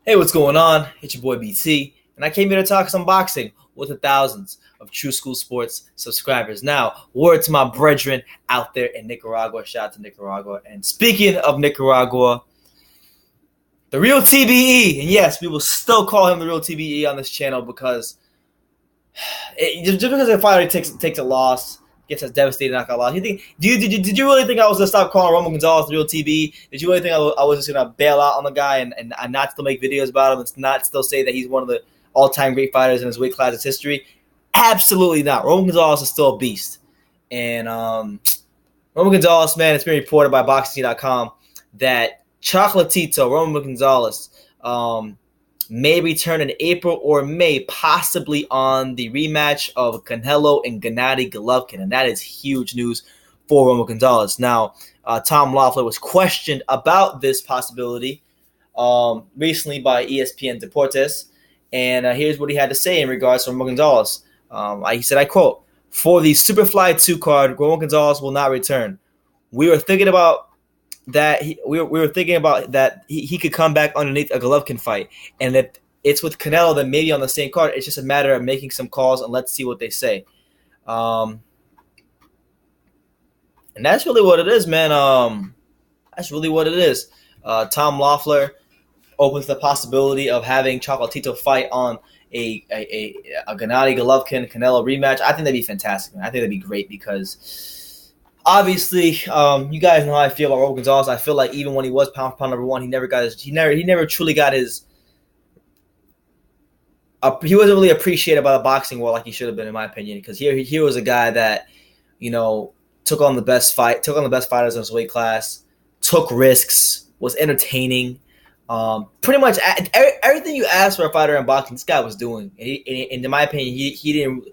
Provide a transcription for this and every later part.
Hey, what's going on? It's your boy BT, and I came here to talk some boxing with the thousands of True School Sports subscribers. Now, word to my brethren out there in Nicaragua. Shout out to Nicaragua. And speaking of Nicaragua, the real TBE, and yes, we will still call him the real TBE on this channel because just because a fighter takes a loss, gets a devastating knockout loss. Did you really think I was gonna stop calling Roman Gonzalez the real TB? Did you really think I was just gonna bail out on the guy and not still make videos about him and not still say that he's one of the all-time great fighters in his weight class history? Absolutely not. Roman Gonzalez is still a beast, and Roman Gonzalez, man, it's been reported by Boxing.com that Chocolatito Roman Gonzalez may return in April or May, possibly on the rematch of Canelo and Gennady Golovkin, and that is huge news for Roman Gonzalez. Now, Tom Loeffler was questioned about this possibility recently by ESPN Deportes, and here's what he had to say in regards to Roman Gonzalez. He said, I quote, "For the Superfly 2 card, Roman Gonzalez will not return. We were thinking about that we were thinking about that he could come back underneath a Golovkin fight, and if it's with Canelo, then maybe on the same card. It's just a matter of making some calls and let's see what they say." And that's really what it is, man. That's really what it is. Tom Loeffler opens the possibility of having Chocolatito fight on a Gennady Golovkin Canelo rematch. I think that'd be fantastic, man. I think that'd be great because obviously, you guys know how I feel about Roman Gonzalez. I feel like even when he was pound for pound number one, he never truly got his. He wasn't really appreciated by the boxing world like he should have been, in my opinion. Because he was a guy that, took on the best fighters in his weight class, took risks, was entertaining. Pretty much everything you ask for a fighter in boxing, this guy was doing. And in my opinion, he didn't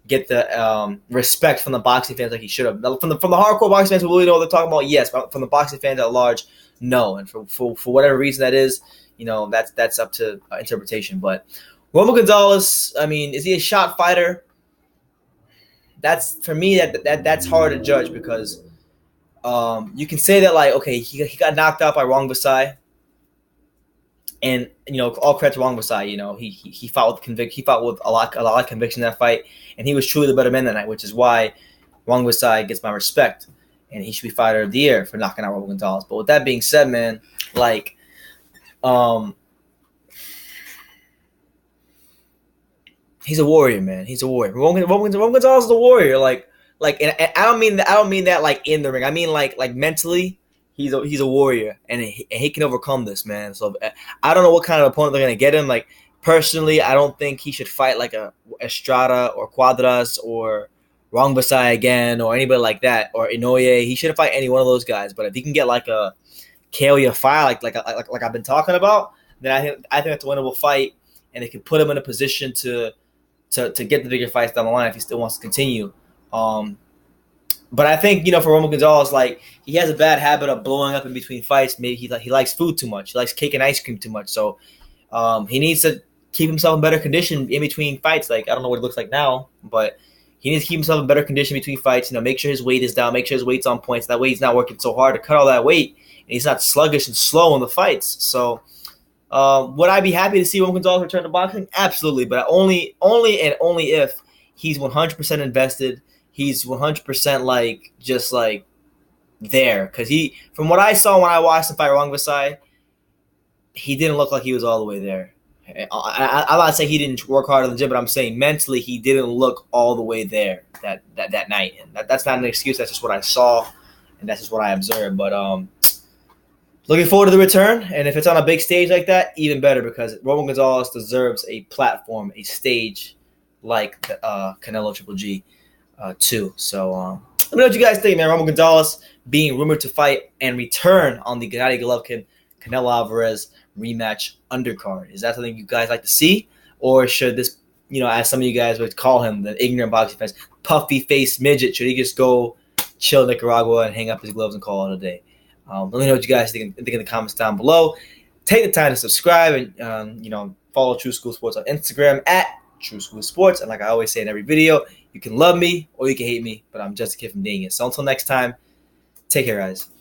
get the respect from the boxing fans like he should have. From the hardcore boxing fans who really know what they're talking about, yes. But from the boxing fans at large, no. And for whatever reason that is, that's up to interpretation. But Roman Gonzalez, I mean, is he a shot fighter? That's, for me, that's hard to judge because you can say that, like, okay, he got knocked out by Wong Basai. And all credit to Wong Basai. He fought with conviction. He fought with a lot of conviction in that fight, and he was truly the better man that night, which is why Wong Basai gets my respect, and he should be fighter of the year for knocking out Roman Gonzalez. But with that being said, man, like, he's a warrior, man. He's a warrior. Roman Gonzalez is a warrior. And I don't mean that like in the ring. I mean like mentally. He's a warrior, and he can overcome this, man. So I don't know what kind of opponent they're going to get him. Like, personally, I don't think he should fight like a Estrada or Cuadras or Wong Basai again or anybody like that, or Inoue. He shouldn't fight any one of those guys. But if he can get like a Kalia fight, like I've been talking about, then I think that's a winnable fight, and it can put him in a position to get the bigger fights down the line if he still wants to continue. But I think, for Roman Gonzalez, like, he has a bad habit of blowing up in between fights. Maybe he likes food too much. He likes cake and ice cream too much. So he needs to keep himself in better condition in between fights. Like, I don't know what it looks like now, but he needs to keep himself in better condition between fights. Make sure his weight is down. Make sure his weight's on point. So that way he's not working so hard to cut all that weight, and he's not sluggish and slow in the fights. So would I be happy to see Roman Gonzalez return to boxing? Absolutely, but only if he's 100% invested. He's 100% just there, because from what I saw when I watched him fight Wong Basai, he didn't look like he was all the way there. I'm not saying he didn't work hard in the gym, but I'm saying mentally he didn't look all the way there that night. And that's not an excuse. That's just what I saw, and that's just what I observed. But looking forward to the return, and if it's on a big stage like that, even better, because Roman Gonzalez deserves a platform, a stage like the Canelo-GGG. Too. So let me know what you guys think, man. Roman Gonzalez being rumored to fight and return on the Gennady Golovkin Canelo Alvarez rematch undercard. Is that something you guys like to see, or should this, as some of you guys would call him, the ignorant boxing fans, puffy face midget, should he just go chill in Nicaragua and hang up his gloves and call it a day? Let me know what you guys think in the comments down below. Take the time to subscribe and follow True School Sports on Instagram at True School Sports. And like I always say in every video, you can love me or you can hate me, but I'm just a kid from being it. So until next time, take care, guys.